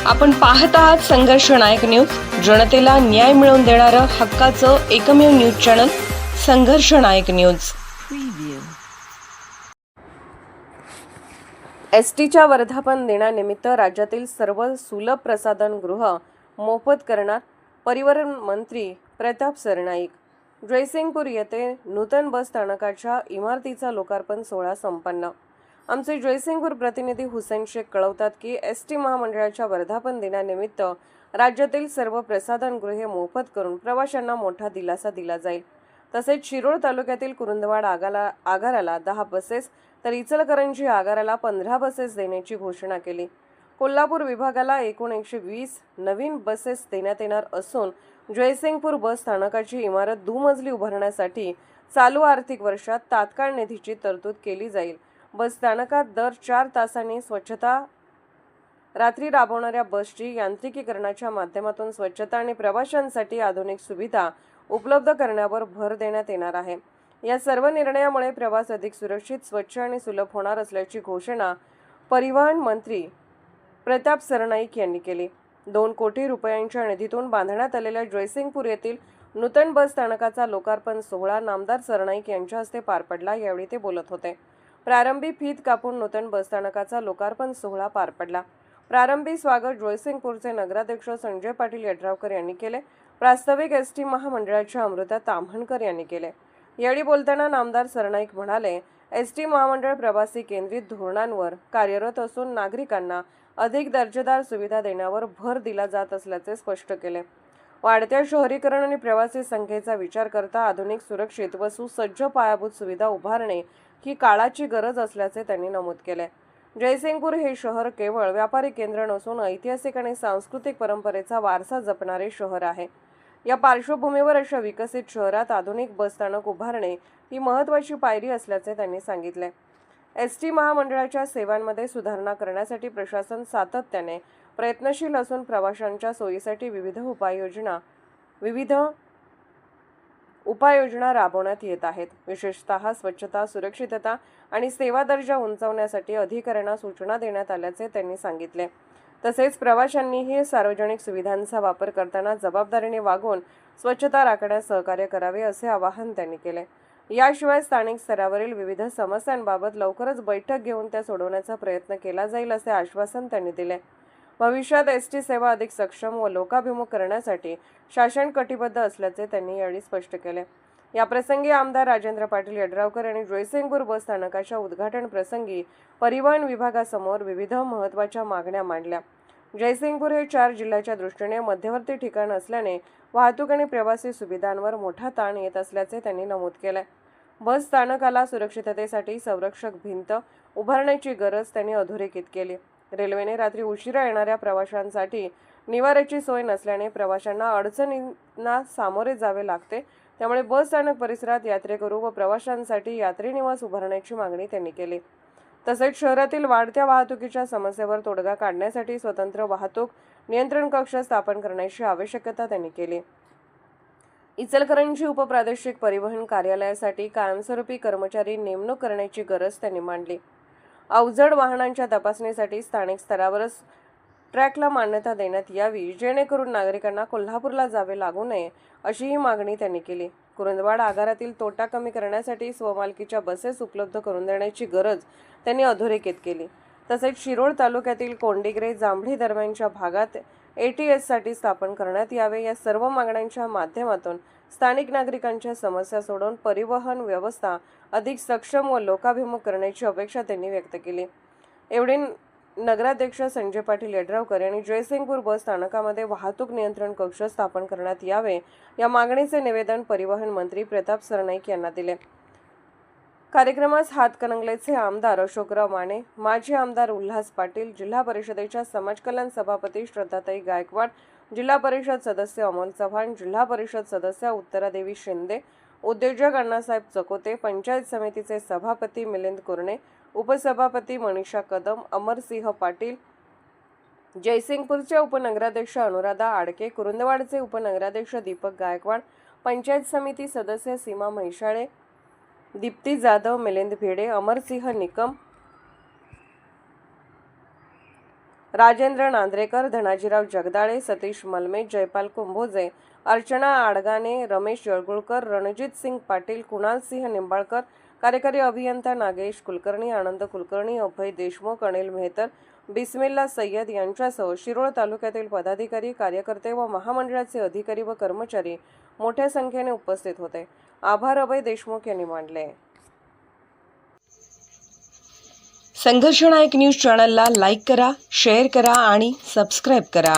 आपण पाहत आहात संघर्ष नायक न्यूज, जनतेला न्याय मिळवून देणारं हक्काचं एकमेव न्यूज चॅनल संघर्ष नायक न्यूज। एसटीच्या वर्धापन दिनानिमित्त राज्यातील सर्व सुलभ प्रसाधनगृह मोफत करणार परिवहन मंत्री प्रताप सरनाईक। जयसिंगपूर येथे नूतन बस स्थानकाच्या इमारतीचा लोकार्पण सोहळा संपन्न। आमचे जयसिंगपूर प्रतिनिधी हुसेन शेख कळवतात की एसटी महामंडळाच्या वर्धापन दिनानिमित्त राज्यातील सर्व प्रसाधनगृहे मोफत करून प्रवाशांना मोठा दिलासा दिला जाईल। तसेच शिरोळ तालुक्यातील कुरुंदवाड आगाराला 10 बसेस तर इचलकरंजी आगाराला 15 बसेस देण्याची घोषणा केली। कोल्हापूर विभागाला एकूण 120 नवीन बसेस देण्यात येणार असून जयसिंगपूर बस स्थानकाची इमारत दुमजली उभारण्यासाठी चालू आर्थिक वर्षात तात्काळ निधीची तरतूद केली जाईल। बस स्थानकात दर 4 तासांनी स्वच्छता रात्री राबवणाऱ्या बसची यांत्रिकीकरणाच्या माध्यमातून स्वच्छता आणि प्रवाशांसाठी आधुनिक सुविधा उपलब्ध करण्यावर भर देण्यात येणार आहे। या सर्व निर्णयामुळे प्रवास अधिक सुरक्षित, स्वच्छ आणि सुलभ होणार असल्याची घोषणा परिवहन मंत्री प्रताप सरनाईक यांनी केली। 2 कोटी रुपयांच्या निधीतून बांधण्यात आलेल्या जयसिंगपूर येथील नूतन बस स्थानकाचा लोकार्पण सोहळा नामदार सरनाईक यांच्या हस्ते पार पडला। यावेळी ते बोलत होते। प्रारंभी फीत कापून नूतन बसस्थानकाचा लोकार्पण सोहळा पार पडला। प्रारंभी स्वागत जयसिंगपूरचे नगराध्यक्ष संजय पाटील यड्रावकर यांनी केले। प्रास्ताविक एसटी महामंडळाच्या अमृता ताम्हणकर यांनी केले। यावेळी बोलताना नामदार सरनाईक म्हणाले, एसटी महामंडळ प्रवासी केंद्रित धोरणांवर कार्यरत असून नागरिकांना अधिक दर्जेदार सुविधा देण्यावर भर दिला जात असल्याचे स्पष्ट केले। वाढत्या शहरीकरण आणि प्रवासी संख्येचा विचार करता आधुनिक, सुरक्षित व सुसज्ज पायाभूत सुविधा उभारणे ही काळाची गरज असल्याचे त्यांनी नमूद केले। जयसिंगपूर हे शहर केवळ व्यापारी केंद्र नसून ऐतिहासिक आणि सांस्कृतिक परंपरेचा वारसा जपणारे शहर आहे। या पार्श्वभूमीवर अशा विकसित शहरात आधुनिक बसस्थानक उभारणे ही महत्त्वाची पायरी असल्याचे त्यांनी सांगितले। एसटी महामंडळाच्या सेवांमध्ये सुधारणा करण्यासाठी प्रशासन सातत्याने प्रयत्नशील असून प्रवाशांच्या सोयीसाठी विविध उपाययोजना राबवण्यात येत आहेत। विशेषतः स्वच्छता, सुरक्षितता आणि सेवा दर्जा उंचावण्यासाठी अधिकाऱ्यांना सूचना देण्यात आल्याचे त्यांनी सांगितले। तसेच प्रवाशांनीही सार्वजनिक सुविधांचा वापर करताना जबाबदारीने वागून स्वच्छता राखण्यास सहकार्य करावे असे आवाहन त्यांनी केले। याशिवाय स्थानिक स्तरावरील विविध समस्यांबाबत लवकरच बैठक घेऊन त्या सोडवण्याचा प्रयत्न केला जाईल असे आश्वासन त्यांनी दिले। भविष्यात एसटी सेवा अधिक सक्षम व लोकाभिमुख करण्यासाठी शासन कटिबद्ध असल्याचे त्यांनी यावेळी स्पष्ट केले। या प्रसंगी आमदार राजेंद्र पाटील यड्रावकर यांनी जयसिंगपूर बस स्थानकाच्या उद्घाटन प्रसंगी परिवहन विभागासमोर विविध महत्त्वाच्या मागण्या मांडल्या। जयसिंगपूर हे 4 जिल्ह्याच्या दृष्टीने मध्यवर्ती ठिकाण असल्याने वाहतूक आणि प्रवासी सुविधांवर मोठा ताण येत असल्याचे त्यांनी नमूद केले। बस स्थानकाला सुरक्षिततेसाठी संरक्षक भिंत उभारण्याची गरज त्यांनी अधोरेखित केली। रेल्वेने रात्री उशिरा येणाऱ्या प्रवाशांसाठी निवाऱ्याची सोय नसल्याने प्रवाशांना अडचणींना सामोरे जावे लागते। त्यामुळे बस स्थानक परिसरात यात्रेकरू व प्रवाशांसाठी यात्री निवास उभारण्याची मागणी त्यांनी केली। तसेच शहरातील वाढत्या वाहतुकीच्या समस्येवर तोडगा काढण्यासाठी स्वतंत्र वाहतूक नियंत्रण कक्ष स्थापन करण्याची आवश्यकता त्यांनी केली। इचलकरंजी उपप्रादेशिक परिवहन कार्यालयासाठी कायमस्वरूपी कर्मचारी नेमणूक करण्याची गरज त्यांनी मांडली। अवजड वाहनांच्या तपासणीसाठी स्थानिक स्तरावरच ट्रॅकला मान्यता देण्यात यावी, जेणेकरून नागरिकांना कोल्हापूरला जावे लागू नये अशीही मागणी त्यांनी केली। कुरुंदवाड आगारातील तोटा कमी करण्यासाठी स्वमालकीच्या बसेस उपलब्ध करून देण्याची गरज त्यांनी अधोरेखित केली। तसेच शिरोळ तालुक्यातील कोंडिग्रे जांभळी दरम्यानच्या भागात एटीएससाठी स्थापन करण्यात यावे। या सर्व मागण्यांच्या माध्यमातून स्थानिक नागरिकांच्या समस्या सोडवून परिवहन व्यवस्था अधिक सक्षम व लोकाभिमुख करण्याची अपेक्षा त्यांनी व्यक्त केली। एवढे नगराध्यक्ष संजय पाटील यड्रावकर यांनी जयसिंगपूर बस स्थानकामध्ये वाहतूक नियंत्रण कक्ष स्थापन करण्यात यावे या मागणीचे निवेदन परिवहन मंत्री प्रताप सरनाईक यांना दिले। कार्यक्रमास हातकणंगलेचे आमदार अशोकराव माने, माजी आमदार उल्हास पाटील, जिल्हा परिषदेच्या समाज कल्याण सभापती श्रद्धाताई गायकवाड, जिल्हा परिषद सदस्य अमोल चव्हाण, जिल्हा परिषद सदस्य उत्तरादेवी शिंदे, उद्योजक अण्णासाहेब चकोते, पंचायत समितीचे सभापती मिलिंद कुरणे, उपसभापती मनीषा कदम, अमरसिंह पाटील, जयसिंगपूरचे उपनगराध्यक्ष अनुराधा आडके, कुरुंदवाडचे उपनगराध्यक्ष दीपक गायकवाड, पंचायत समिती सदस्य सीमा म्हैसाळे, दीप्ती जाधव, मिलिंद भिडे, अमरसिंह निकम, राजेंद्र नांद्रेकर, धनाजीराव जगदाळे, सतीश मलमे, जयपाल कुंभोजे, अर्चना आडगाणे, रमेश जळगुळकर, रणजित सिंग पाटील, कुणाल सिंह निंबाळकर, कार्यकारी अभियंता नागेश कुलकर्णी, आनंद कुलकर्णी, अभय देशमुख, अनिल मेहतर, बिस्मिल्ला सय्यद यांच्यासह शिरोळ तालुक्यातील पदाधिकारी, कार्यकर्ते व महामंडळाचे अधिकारी व कर्मचारी मोठ्या संख्येने उपस्थित होते. आभार अभय देशमुख यांनी मानले. संघर्ष नायक न्यूज चॅनलला लाईक करा, शेअर करा आणि सबस्क्राईब करा.